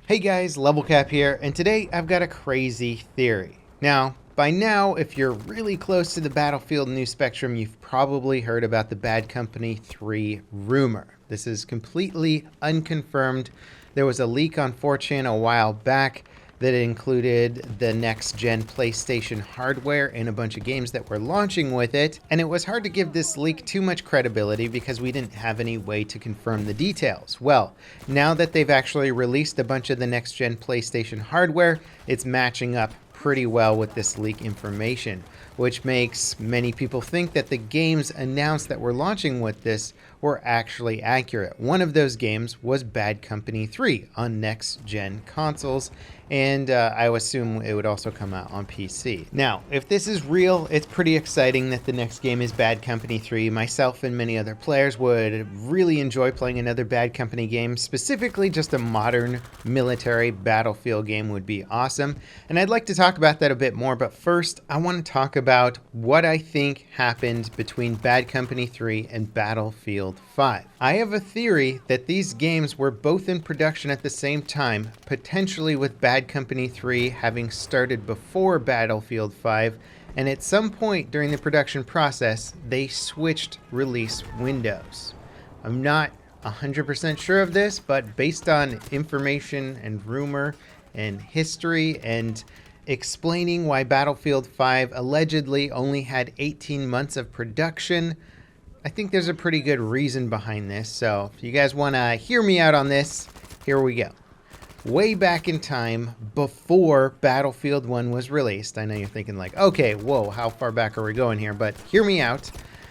Hey guys, Level Cap here, and today I've got a crazy theory. Now, by now, if you're really close to the Battlefield news spectrum, you've probably heard about the Bad Company 3 rumor. This is completely unconfirmed. There was a leak on 4chan a while back that included the next-gen PlayStation hardware and a bunch of games that were launching with it, and it was hard to give this leak too much credibility because we didn't have any way to confirm the details. Well, now that they've actually released a bunch of the next-gen PlayStation hardware, it's matching up pretty well with this leak information, which makes many people think that the games announced that were launching with this were actually accurate. One of those games was Bad Company 3 on next-gen consoles, and I assume it would also come out on PC. Now, if this is real, it's pretty exciting that the next game is Bad Company 3. Myself and many other players would really enjoy playing another Bad Company game. Specifically, just a modern military battlefield game would be awesome. And I'd like to talk about that a bit more, but first, I want to talk about what I think happened between Bad Company 3 and Battlefield 5. I have a theory that these games were both in production at the same time, potentially with Bad Company 3 having started before Battlefield 5, and at some point during the production process, they switched release windows. I'm not 100% sure of this, but based on information and rumor and history and explaining why Battlefield 5 allegedly only had 18 months of production, I think there's a pretty good reason behind this. So if you guys want to hear me out on this, here we go. Way back in time, before Battlefield 1 was released, I know you're thinking like, okay, whoa, how far back are we going here? But hear me out.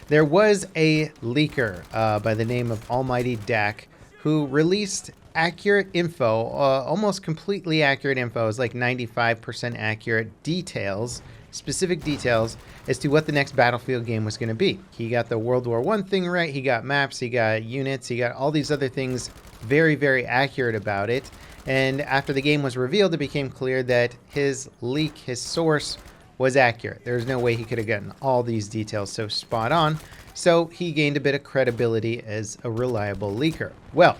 There was a leaker by the name of Almighty Dak who released accurate info, almost completely accurate info. It was like 95% accurate details, specific details as to what the next Battlefield game was going to be. He got the World War I thing right, he got maps, he got units, he got all these other things very, very accurate about it. And after the game was revealed, it became clear that his leak, his source, was accurate. There's no way he could have gotten all these details so spot on, so he gained a bit of credibility as a reliable leaker. Well,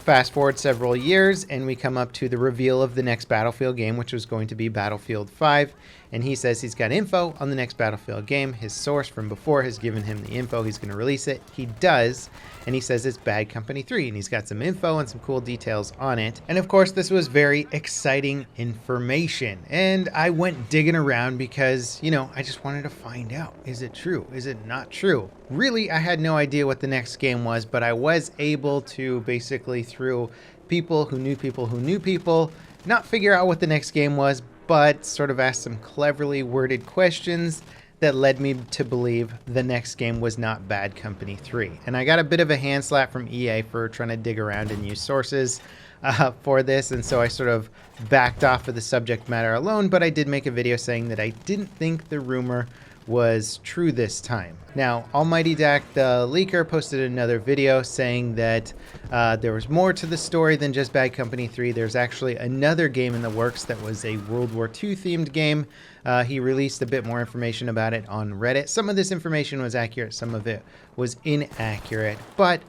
fast forward several years, and we come up to the reveal of the next Battlefield game, which was going to be Battlefield 5. And he says he's got info on the next Battlefield game. His source from before has given him the info. He's going to release it. He does. And he says it's Bad Company 3. And he's got some info and some cool details on it. And of course, this was very exciting information. And I went digging around because, I just wanted to find out. Is it true? Is it not true? Really, I had no idea what the next game was, but I was able to basically, through people who knew people who knew people, not figure out what the next game was, but sort of ask some cleverly worded questions that led me to believe the next game was not Bad Company 3. And I got a bit of a hand slap from EA for trying to dig around and use sources for this, and so I sort of backed off of the subject matter alone, but I did make a video saying that I didn't think the rumor was true this time. Now, Almighty Dak, the leaker, posted another video saying that there was more to the story than just Bad Company 3. There's actually another game in the works that was a World War II themed game. He released a bit more information about it on Reddit. Some of this information was accurate, some of it was inaccurate, but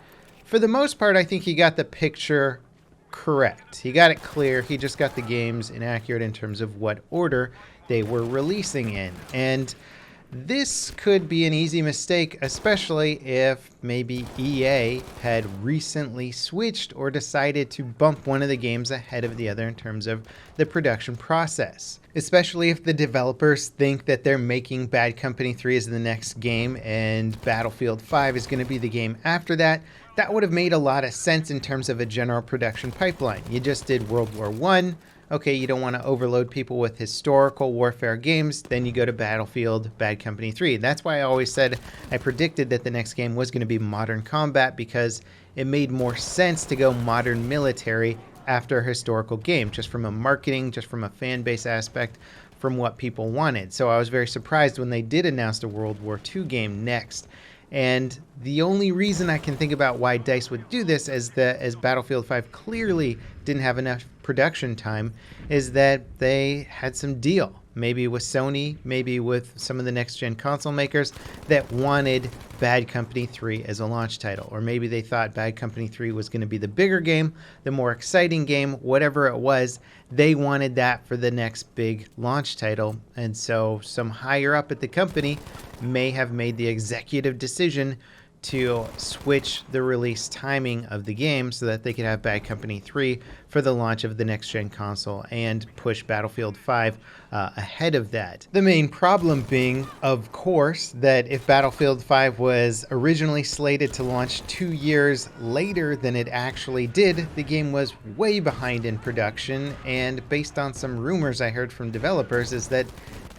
for the most part, I think he got the picture correct. He got it clear. He just got the games inaccurate in terms of what order they were releasing in. And this could be an easy mistake, especially if maybe EA had recently switched or decided to bump one of the games ahead of the other in terms of the production process. Especially if the developers think that they're making Bad Company 3 as the next game and Battlefield 5 is going to be the game after that. That would have made a lot of sense in terms of a general production pipeline. You just did World War I. Okay, you don't want to overload people with historical warfare games, then you go to Battlefield, Bad Company 3. That's why I always said I predicted that the next game was going to be Modern Combat, because it made more sense to go modern military after a historical game, just from a marketing, just from a fan base aspect, from what people wanted. So I was very surprised when they did announce the World War II game next. And the only reason I can think about why DICE would do this, as Battlefield 5 clearly didn't have enough production time, is that they had some deal. maybe with Sony, maybe with some of the next-gen console makers that wanted Bad Company 3 as a launch title. Or maybe they thought Bad Company 3 was going to be the bigger game, the more exciting game, whatever it was. They wanted that for the next big launch title. And so some higher up at the company may have made the executive decision to switch the release timing of the game so that they could have Bad Company 3 for the launch of the next-gen console and push Battlefield 5 ahead of that. The main problem being, of course, that if Battlefield 5 was originally slated to launch 2 years later than it actually did, the game was way behind in production, and based on some rumors I heard from developers is that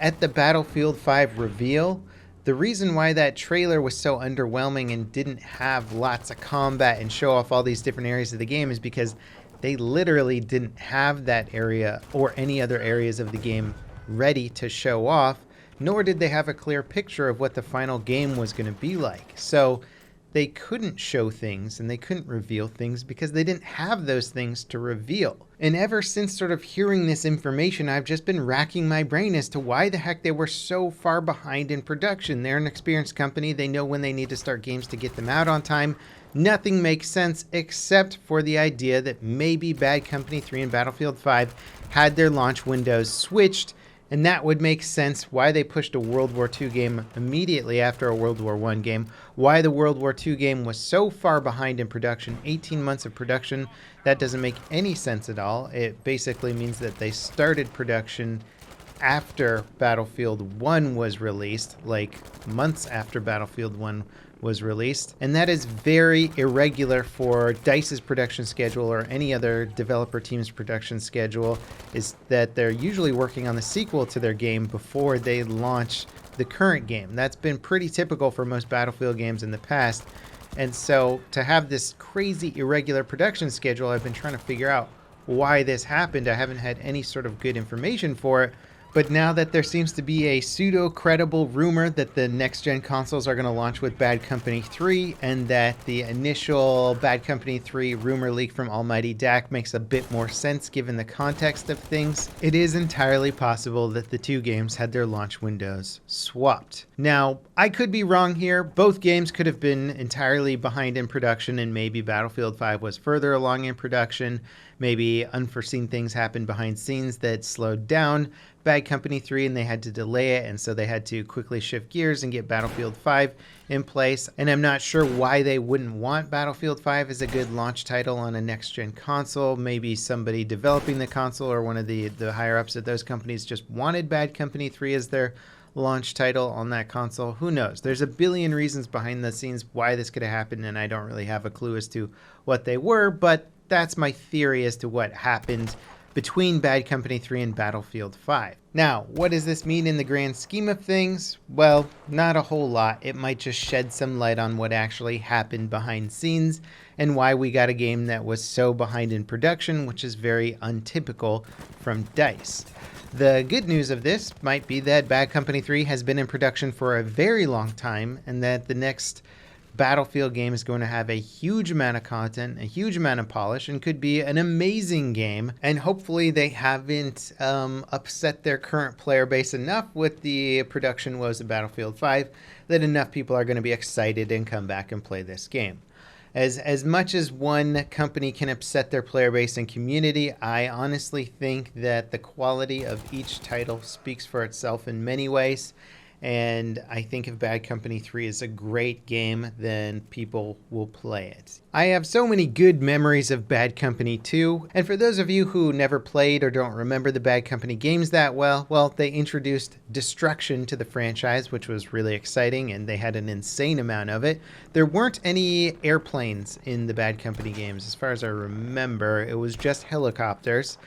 at the Battlefield 5 reveal, the reason why that trailer was so underwhelming and didn't have lots of combat and show off all these different areas of the game is because they literally didn't have that area or any other areas of the game ready to show off, nor did they have a clear picture of what the final game was going to be like. So they couldn't show things and they couldn't reveal things because they didn't have those things to reveal. And ever since sort of hearing this information, I've just been racking my brain as to why the heck they were so far behind in production. They're an experienced company. They know when they need to start games to get them out on time. Nothing makes sense except for the idea that maybe Bad Company 3 and Battlefield 5 had their launch windows switched, and that would make sense why they pushed a World War II game immediately after a World War I game, why the World War II game was so far behind in production, 18 months of production. That doesn't make any sense at all. It basically means that they started production after Battlefield 1 was released, like months after Battlefield 1 was released. And that is very irregular for DICE's production schedule or any other developer team's production schedule, is that they're usually working on the sequel to their game before they launch the current game. That's been pretty typical for most Battlefield games in the past. And so to have this crazy irregular production schedule, I've been trying to figure out why this happened. I haven't had any sort of good information for it. But now that there seems to be a pseudo-credible rumor that the next-gen consoles are going to launch with Bad Company 3, and that the initial Bad Company 3 rumor leak from Almighty Dak makes a bit more sense given the context of things, it is entirely possible that the two games had their launch windows swapped. Now, I could be wrong here. Both games could have been entirely behind in production, and maybe Battlefield 5 was further along in production. Maybe unforeseen things happened behind scenes that slowed down Bad Company 3 and they had to delay it, and so they had to quickly shift gears and get Battlefield 5 in place. And I'm not sure why they wouldn't want Battlefield 5 as a good launch title on a next-gen console. Maybe somebody developing the console or one of the higher-ups at those companies just wanted Bad Company 3 as their launch title on that console. Who knows? There's a billion reasons behind the scenes why this could have happened, and I don't really have a clue as to what they were, but that's my theory as to what happened between Bad Company 3 and Battlefield 5. Now, what does this mean in the grand scheme of things? Well, not a whole lot. It might just shed some light on what actually happened behind scenes and why we got a game that was so behind in production, which is very untypical from DICE. The good news of this might be that Bad Company 3 has been in production for a very long time, and that the next Battlefield game is going to have a huge amount of content, a huge amount of polish, and could be an amazing game. And hopefully they haven't upset their current player base enough with the production woes of Battlefield 5 that enough people are going to be excited and come back and play this game. As much as one company can upset their player base and community, I honestly think that the quality of each title speaks for itself in many ways. And I think if Bad Company 3 is a great game, then people will play it. I have so many good memories of Bad Company 2, and for those of you who never played or don't remember the Bad Company games that well, they introduced destruction to the franchise, which was really exciting, and they had an insane amount of it. There weren't any airplanes in the Bad Company games, as far as I remember. It was just helicopters.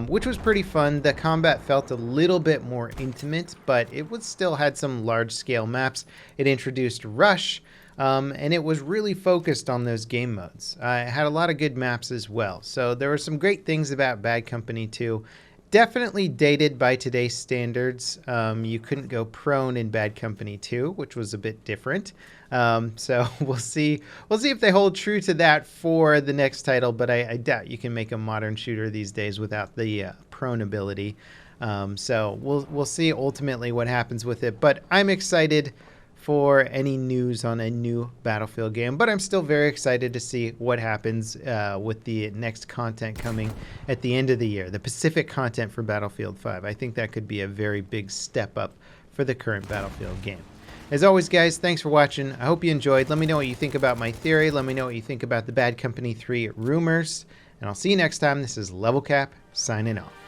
Which was pretty fun. The combat felt a little bit more intimate, but it still had some large-scale maps. It introduced Rush, and it was really focused on those game modes. It had a lot of good maps as well. So there were some great things about Bad Company 2. Definitely dated by today's standards. You couldn't go prone in Bad Company 2, which was a bit different. So we'll see if they hold true to that for the next title, but I doubt you can make a modern shooter these days without the prone ability. So we'll see ultimately what happens with it. But I'm excited for any news on a new Battlefield game, but I'm still very excited to see what happens with the next content coming at the end of the year, the Pacific content for Battlefield 5. I think that could be a very big step up for the current Battlefield game. As always, guys, thanks for watching. I hope you enjoyed. Let me know what you think about my theory. Let me know what you think about the Bad Company 3 rumors, and I'll see you next time. This is Level Cap signing off.